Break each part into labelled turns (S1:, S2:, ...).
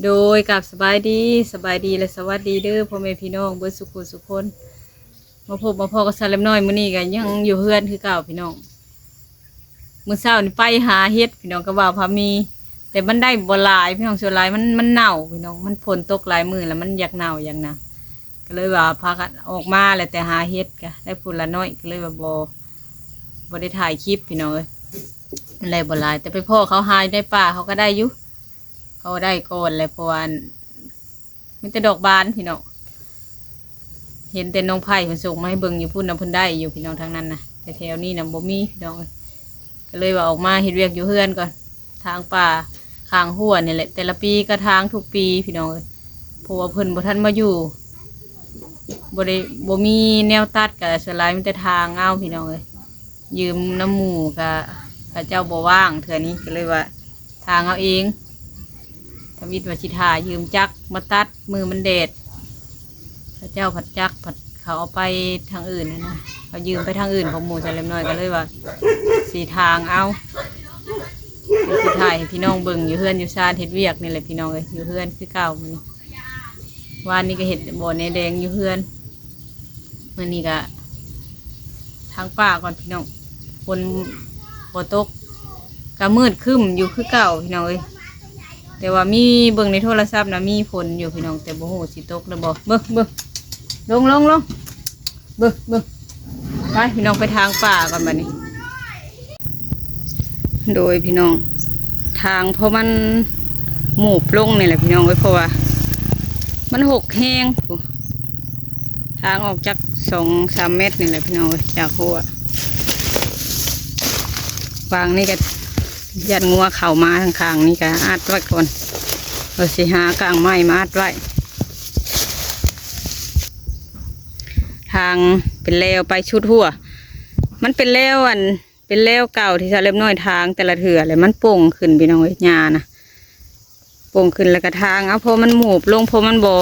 S1: โดยกับสบายดีและสวัสดีเด้อพ่อแม่พี่น้องเบิดสุขุสุขคนมาพบมาพอกับซาเลมน้อยมื้อนี้กันยังอยู่เฮือนคือเก่าพี่น้องมื้อเช้านี่ไปหาเฮ็ดพี่น้องก็ว่าพามีแต่มันได้บ่หลายพี่น้องส่วนหลายมันเน่าพี่น้องมันฝนตกหลายมื้อแล้วมันอยากเน่าอย่างน่ะก็เลยว่าพากันออกมาแล้วแต่หาเฮ็ดก็ได้พุ่นละน้อยก็เลยว่าบ่ได้ถ่ายคลิปพี่น้องเอ้ยอะไรบ่หลายแต่ไปพ่อเขาหายได้ป่าเขาก็ได้อยู่ เขาได้ก่อนเลยเพราะว่ามันแต่ดอกบานพี่น้องเห็นแต่น้องไผ่มันส่งมาให้เบิ่งอยู่พุ่นนะพุ่นได้อยู่พี่น้องทางนั้นนะแต่แถวนี้นะบ่มีพี่น้องก็เลยว่าออกมาเฮ็ดเวียกอยู่เฮือนก่อนทางป่าข้างหัวนี่แหละแต่ละปีก็ทางทุกปีพี่น้องเพราะว่าเพิ่นบ่ทันมาอยู่บ่ได้บ่มีแนวตัดกับสลายมีแต่ทางเอาพี่น้องยืมน้ำหมู่กับพระเจ้าบ่ว่างเทื่อนี้ก็เลยว่าทางเอาเองทวิตวชิทายืมจักมาตัดมือมันเด็ดพระเจ้าผัดจักผัดเขาเอาไปทางอื่นนะเขายืมไปทางอื่นของหมู่ใส่เล็มน้อยก็เลยว่าสีทางเอาสีถ่ายพี่น้องเบิ่งอยู่เฮือนอยู่ซานเห็ดเวียกนี่แหละพี่น้องเลยอยู่เฮือนคือเก่ามันวานนี้ก็เห็ดบ่อในแดงอยู่เฮือนมันนี่ก็ทางป่าก่อนพี่น้องคนบ่ตกก็มืดครึ้มอยู่คือเก่าพี่น้องเลยแต่ว่ามีเบิ่งในโทรศัพท์นะมีฝนอยู่พี่น้องแต่บ่ฮู้สิตกหรือบ่เบิ่งลงเบิ่งไปพี่น้องไปทางป่าก่อนบัดนี้โดยพี่น้องทางเพราะมันหมูบลงนี่แหละพี่น้องไว้เพราะว่ามันหกแห้งทางออกจาก2-3 เมตรนี่แหละพี่น้องจากหัววางนี่ก็ยัดงัวเข่ามาทางข้างนี่ก็อัดไว้ก่อนเราสิหากลางไม้มาอัดไว้ทางเป็นแล้วไปชุดหัวมันเป็นแล้วเป็นแล้วเก่าที่ซาเล็บน้อยทางแต่ละเถื่อเลยมันโป่งขึ้นพี่น้องหญ้านะโป่งขึ้นแล้วก็ทางเอาพอมันหมูบลงพอมันบ่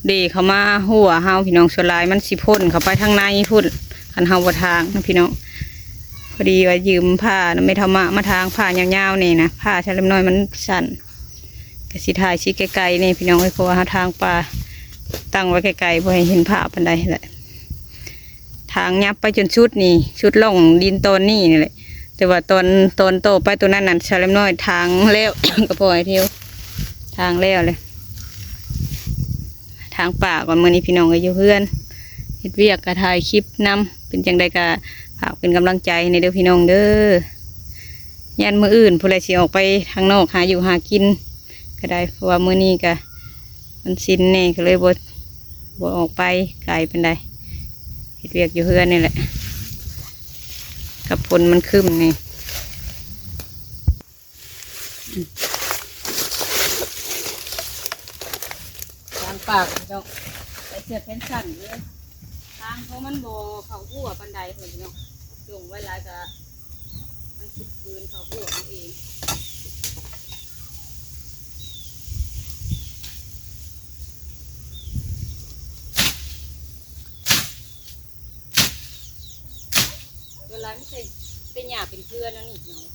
S1: เดเข้ามาหัวเฮาพี่น้องส่วนลายมันสิพ่นเข้าไปทางในพุ่นคันเฮาบ่ทางนะพี่น้องพอดีว่ายืมผ้าไม่ทำมาทางผ้ายาวๆนี่นะผ้าชาเล็มน้อยมันสั่นกสิถ่ายชี้ไกลๆนี่พี่น้องเพราะว่าทางป่าตั้งไว้ไกลๆเพื่อให้เห็นภาพปันใดแหละทางยับไปจนชุดนี่ชุดล่องดินตอนนี้นี่แหละแต่ว่าตอนโตไปตัวนั้นนั่นชาเล็มน้อยทางแล้ว ก็พอให้เที่ยวทางแล้วเลยทางป่าก่อนมื้อนี้พี่น้องก็อยู่เพื่อนเฮ็ดเวียกก็ถ่ายคลิปนำเป็นจังใดก็ฝากเป็นกำลังใจในเด้อพี่น้องเด้อยันมื้ออื่นผู้ใดสิออกไปทางนอกหาอยู่หากินก็ได้เพราะว่ามื้อนี้ก็มันสิ้นแน่ก็เลยบ่ออกไปไกลเป็นไดเฮ็ดเวียกอยู่เฮือนนี่แหละกับฝนมันครึ้มนี่ทางปากเจ้าไปเสียบเป็นสั่นเลยทางเพราะมันบ่เข้าหัวปันไดเห็นเนาะลงไว้หลายก็มันสิปืนเข้าหัวเอาเองเวลาไม่ใช่เป็นหยาเป็นเกลือนั่นนี่เนาะ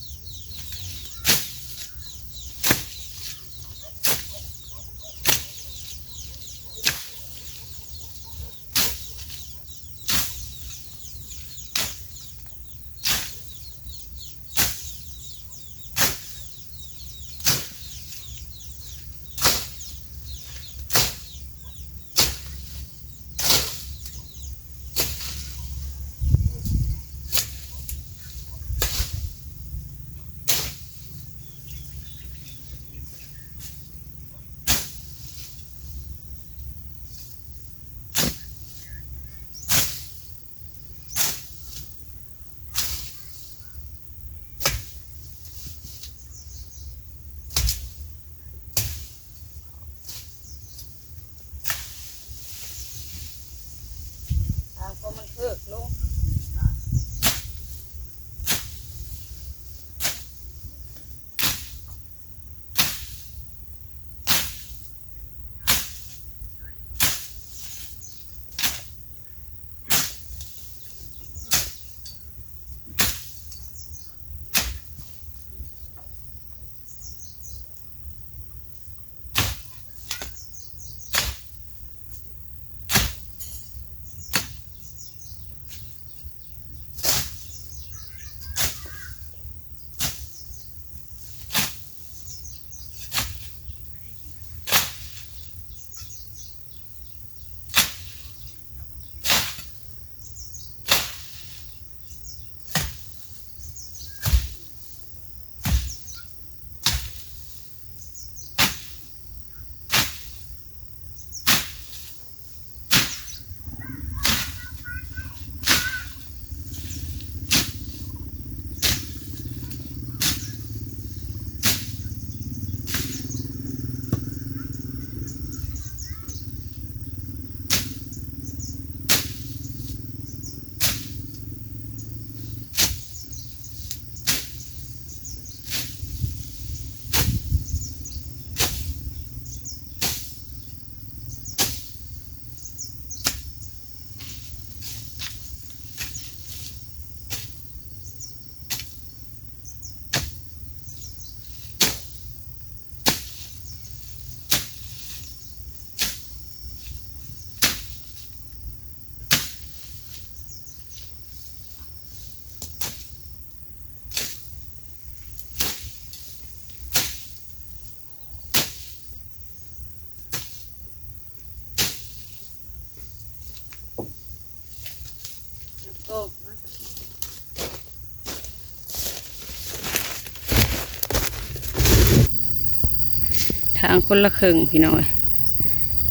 S1: างคนละครึ่งพี่น้อย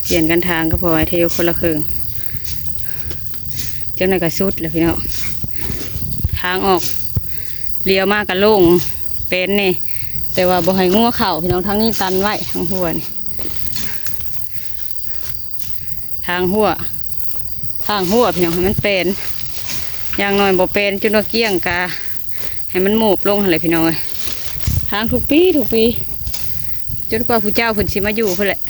S1: เปลี่ยนกันทางก็พอไอเทลคนละครึ่งเจ้าหน้าก็สุดเลยพี่น้องทางออกเลี้ยวมากกับโล่งเป็นนี่แต่ว่าบ่ให้งัวเข่าพี่น้องทางนี้ตันไว้ทางหัวนี่ทางหัวพี่น้องให้มันเป็นอย่างน้อยบ่เป็นจนว่าเกี้ยงกาให้มันหมูบลงอะไรพี่น้องทางทุกปีจนกว่าผู้เจ้าผุนสิมาอยู่เพื่อแหละ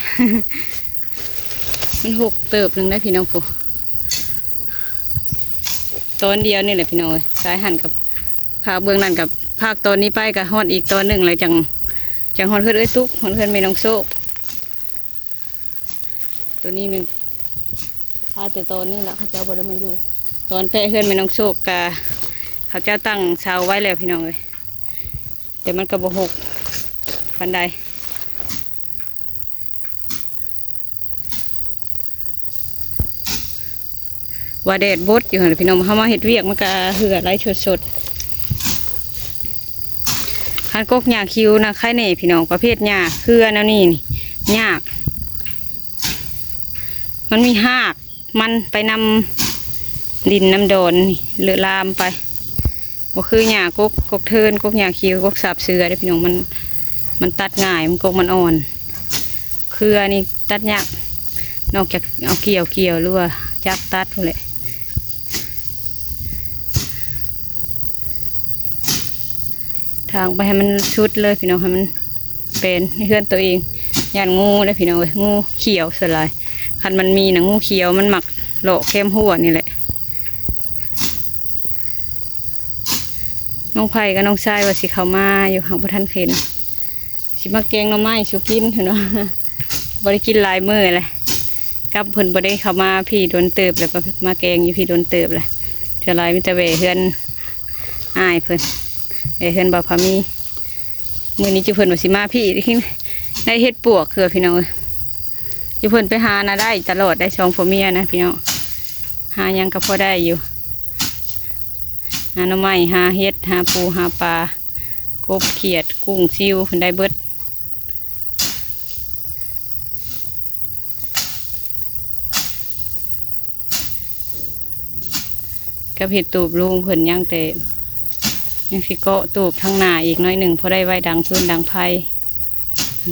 S1: มันหกเติบหนึ่งได้พี่น้องผู้ตอนเดียวนี่แหละพี่น้องสายหันกับภาคเบื้องนั่นกับภาคตอนนี้ไปกับฮอดอีกตอนหนึ่งเลยจังฮอดเพื่อนตุ๊กฮอดเพื่อนไม่น้องโซ่ตัวนี้มันพาแต่ตอนนี้แหละเขาเจ้าบ่ได้มาอยู่ตอนแปะเพื่อนไม่น้องโซ่กะเขาเจ้าตั้งเสาไว้แล้วพี่น้องเลยแต่มันกระโบหกปันใดว่าแดดบดอยู่เหรอพี่น้องเขามาเห็ดเวียกมันก็เหือไรสดคันกกหญ้าคิวนะใครเนี่ยพี่น้องประเภทหญ้าเครือแนวนี้หญ้ามันมีหากมันไปนำดินน้ำโดนเลือลามไปบ่คือหญ้ากกเทินกกหญ้าคิวกกสาบเสือได้พี่น้องมันตัดง่ายมันกกมันอ่อนเครือนี่ตัดยากนอกจากเอาเกี่ยวหรือว่าจับตัดเลยทางไปให้มันชุดเลยพี่น้องให้มันเป็นเพื่อนตัวเองย่านงูเลยพี่น้องเลยงูเขียวสลายคันมันมีนะงูเขียวมันหมักโลเข้มหัวนี่แหละน้องไผ่กับน้องชายว่าสิเขามาอยู่ห่างพระท่านเข็นสิมาแกงน้ำไม้สุกินเถอะเนาะบริกินลายมือเลยกับเพิ่นบ่ได้เข้ามาพี่โดนเติบเลยมาแกงอยู่พี่โดนเติบเลยเท่าไรมิตรเวเฮือนอ้ายเพิ่นเฮือนบ่าวพามีมื้อนี้จุเพิ่นว่าสิมาพี่ได้เฮ็ดปวกคือพี่น้องจุเพิ่นไปหานะได้ตลอดได้ช่องพ่อเมียนะพี่น้องหายังก็พอได้อยู่หาหน่อไม้หาเฮ็ดหาปูหาปลากบเขียดกุ้งซิวเพิ่นได้เบิดกับเห็ดตูบลุงเพิ่นยังแต่ยังสิเกาะตูบทั้งหน้าอีกน้อยหนึ่งพอได้ไว้ดังพื้นดังไผ่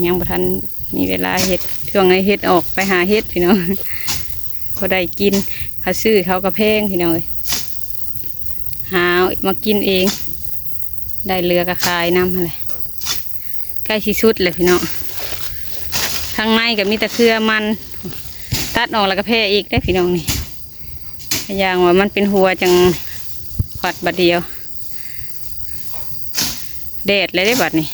S1: ยังบ่ทันมีเวลาเห็ดช่วงไอ้เห็ดออกไปหาเห็ดพี่น้องพอได้กินเขาซื้อเขากระเพงพี่น้องหามากินเองได้เรือกระคายน้ำอะไรใกล้ชิสุดเลยพี่น้องทางในกับมีแต่เครือมันตัดออกแล้วกระเพงอีกได้พี่น้องนี่อย่างว่ามันเป็นหัวจังขวัดบัดเดียวแดดเลยได้บัดนี่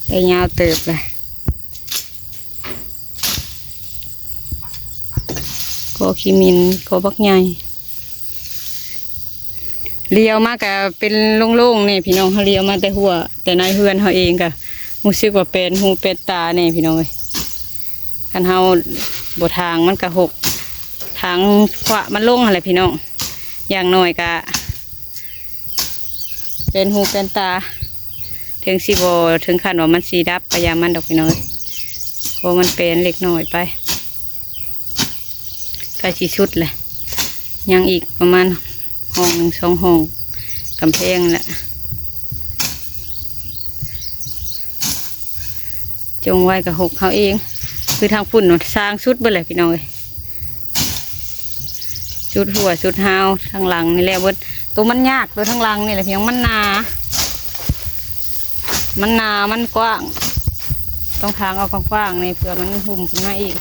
S1: ได้ยาวเติบเลยก็ขี้มินก็บักใหญ่เลี้ยวมากกับเป็นโล่งๆนี่พี่น้องเขาเลี้ยวมาแต่หัวแต่นายเฮือนเขาเองกับรู้สึกว่าเป็นหูเป็นตาเนี่ยพี่น้องเลยคันเฮาบทางมันกระหกทางขวามันลงอะไรพี่น้องอย่างน้อยกะเป็นหูเป็นตาถึงสีโบถึงขั้นว่ามันสีดับพยายามมันดอกพี่น้องเพราะมันเป็นเล็กน้อยไปใกล้สีชุดเลยยังอีกประมาณห้อง2 ห้องกำแพงแหละจงไว้กับหกเขาเองคือทางฝุ่นสร้างชุดไปเลยพี่น้องเลยชุดหัวชุดเท้าทางหลังนี่แหละเบิดตัวมันยากตัวทางหลังนี่แหละพี่น้องมันหนามันกว้างต้องทางเอากว้างๆนี่เผื่อมันหุ่มขึ้นมาอีก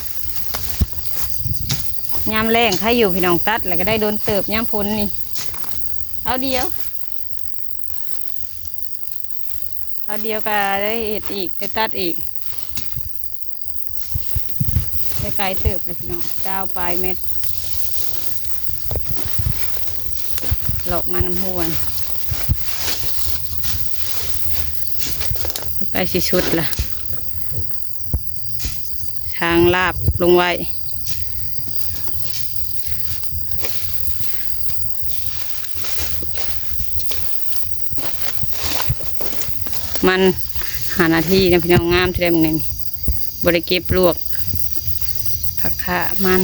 S1: ยามแรงใครอยู่พี่น้องตัดแล้วก็ได้โดนเติบยามพ้นนี่เขาเดียวก็ได้เห็ดอีกได้ตัดอีกไกลเติบเลยพี่น้อง9 ปลายเม็ดหลอกมาน้ำหวนใกล้สิชุดล่ะทางลาบลงไว้ มันหานาทีนะพี่น้องงามที่ได้มึงนี่บริเก็บลวกผักขามัน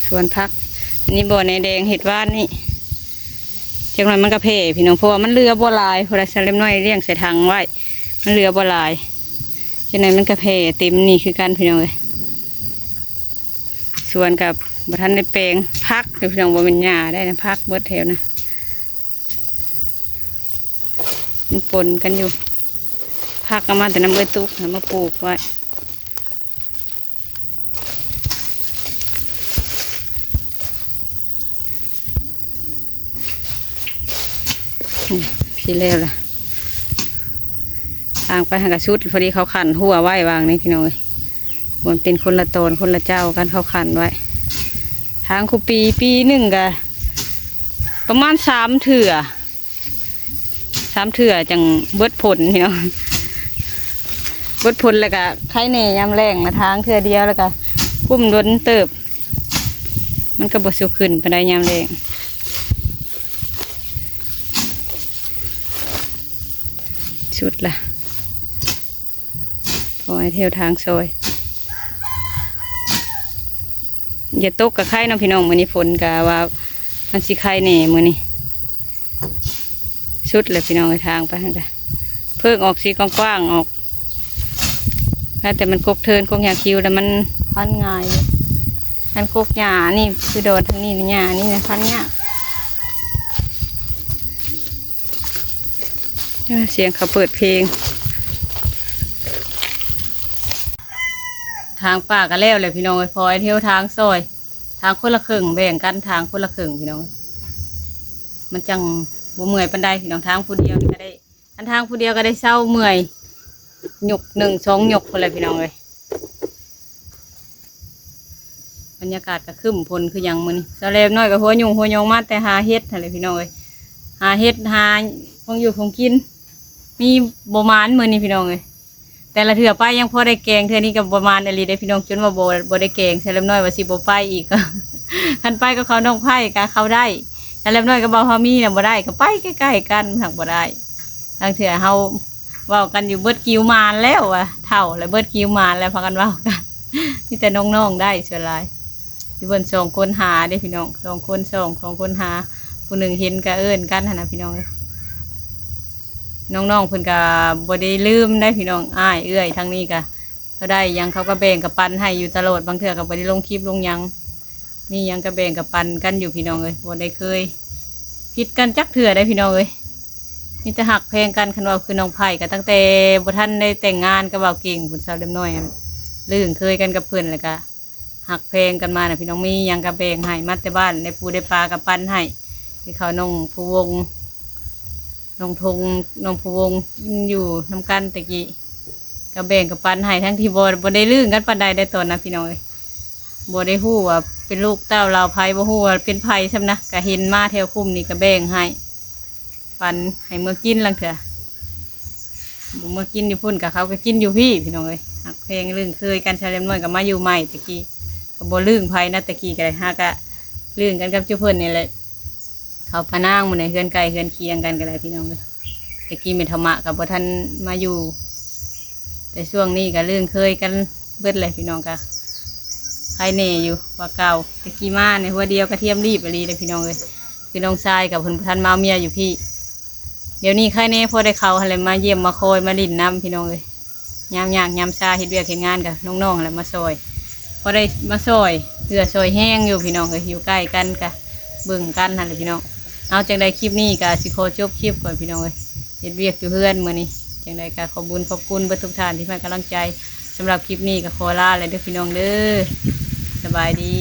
S1: ส่วนพักอันนี้บ่อในแดงเห็ดว่านนี่จังหน่อยมันกระเพาะพี่น้องเพราะว่ามันเรือบ่ลายพอได้ใส่เล็มน้อยเลี้ยงใส่ถังไว้มันเรือบ่ลายจังหน่อยมันกระเพาะเต็มนี่คือกันพี่น้องเลยส่วนกับบ่ทันในแปลงพักเดี๋ยวพี่น้องบ่เป็นหญ้าได้นะพักเบิดแถวนะมันปนกันอยู่พักก็มาแต่น้ำเบยตุกมาปลูกไว้พี่เลี้ยวล่ะทางไปหากระชุดพอดีเขาขันหัวไว้วางนี่พี่น้องมันเป็นคนละตนคนละเจ้ากันเขาขันไว้ทางคูปีหนึ่งกะประมาณ3 เถื่อจังเบิดผลพี่น้องเบิดผลแล้วก็ไข่เน่ยำแรงมาทางเถื่อเดียวแล้วก็กุ้มล้นเติบมันก็บสุขึ้นไปได้ยำแรงชุดละพอให้เที่ยวทางซอยอย่าตกกับไข่น้องพี่น้องมือนี้ฝนกะว่ามันสิไข่เน่มือนี้ชุดเลยพี่น้องไปทางไปกันเพิ่งออกสีกว้างๆออกแต่มันกกเทินกกหญ้าคิวแล้วมันพันง่ายมันกกหญ้านี่คือโดนทางนี้หญ้านี่นะพันหญ้าเสียงเขาเปิดเพลงทางป่าก็แล้วเลยพี่น้องพอเที่ยวทางซอยทางคนละครึ่งแบ่งกันทางคนละครึ่งพี่น้องมันจังบ่เมื่อยปันไดพี่น้องทางผู้เดียวก็ได้ทางผู้เดียวก็ได้เศร้าเมื่อยหยก1 2 หยกคนเลยพี่น้องเลยบรรยากาศก็คึ้มพลคืออย่างมือนี่สะเลมน้อยกับหัวยุงหัวยองมาแต่หาเฮ็ดอะไรพี่น้องเลยหาเฮ็ดหาคงอยู่คงกินมีบ่มานมือนี่พี่น้องเลยแต่ละเถื่อไปยังพอได้แกงเถื่อนี้กับบ่มานอะไรได้พี่น้องจนว่าบ่ได้แกงสะเลมน้อยว่าสิบ่ไปอีกคันไปก็เขาน้องไผ่ก็เขาได้สะเลมน้อยก็บ่พอมีน่ะบ่ได้ก็ไปใกล้ๆกันทางบ่ได้ทางเถื่อเฮาเว้ากันอยู่เบิดกิ้วมานแล้วอะเท่าแล้วเบิดกิ้วมานแล้วพากันเว้ากันนี่แต่น้องๆได้ส่วนหลายพี่เบิ่น2 คนหาได้พี่น้อง2 คน2 คนหาผู้หนึ่งเห็นก็เอิ้นกันนะพี่น้องน้องๆเพิ่นก็บ่ได้ลืมได้พี่น้องอ้ายเอื้อยทางนี้ก็เขาได้ยังเขาก็แบ่งกับปันให้อยู่ตลอดบางเทื่อก็บ่ได้ลงคลิปลงยังมียังก็แบ่งกับปันกันอยู่พี่น้องเอ้ยบ่ได้เคยผิดกันจักเทื่อได้พี่น้องเอ้ยมีแต่หักเพลงกันคันว่าคือน้องไผ่ก็ตั้งแต่บ่ทันได้แต่งงานกับเบาเก่งพุ่นสาวเล็มน้อยลื่นเคยกันกับเพิ่นแล้วก็หักเพลงกันมาน่ะพี่น้องมียังก็แบ่งให้มาแต่บ้านได้ปูได้ปลากับปันให้ที่เขาน้องผู้วงน้องทงน้องผู้วงอยู่น้ำกันตะกี้ก็แบ่งกับปันให้ทั้งที่บ่ได้ลื่นกันปานใดได้ตอนนะพี่น้องเลยบ่ได้ฮู้ว่าเป็นลูกเต้าลาวไผ่บ่ฮู้ว่าเป็นไผ่ซ้ำนะก็เห็นมาแถวคุ้มนี่ก็แบ่งให้ปันให้เมื่อกินลังเถอะเมื่อกินอยู่พุ่นกับเขาก็กินอยู่พี่น้องเลยหักเพลงลื่นเคยกันชาเลมน้อยกับมาอยู่ใหม่ตะกี้กับบ่ลื่นไผ่นะตะกี้ก็ได้ฮะก็ลื่นกันกับเจ้าเพิ่นนี่แหละเขาพนั่งมันในเฮือนไก่เฮือนเคียงกันก็ได้พี่น้องเลยตะกี้เมธรรมะกับบ่ทันมาอยู่แต่ช่วงนี้ก็ลื่นเคยกันเบิดเลยพี่น้องก็ใครเน่อยู่ว่าเก่าตะกี้มาในหัวเดียวกระเทียมรีบอะไรเลยพี่น้องเลยพี่น้องชายกับเพิ่นทันมาเมียอยู่พี่เดี๋ยวนี้ใครเน่พอได้เขาอะไรมาเยี่ยมมาคอยมาลิ่นน้ำพี่น้องเลยยามยากยามซาเฮ็ดเวียกเฮ็ดงานกับน้องๆอะไรมาซอยพอได้มาซอยเรือซอยแห้งอยู่พี่น้องเลยอยู่ใกล้กันกะเบิ่งกันนั่นแหละพี่น้องเอาจังใดคลิปนี้กะสิขอจบคลิปก่อนพี่น้องเลยเฮ็ดเวียกอยู่เฮือนมื้อนี้จังใดกะขอบคุณเบิดทุกท่านที่ให้กำลังใจสำหรับคลิปนี้ก็ขอลาเลยเด้อพี่น้องเด้อสบายดี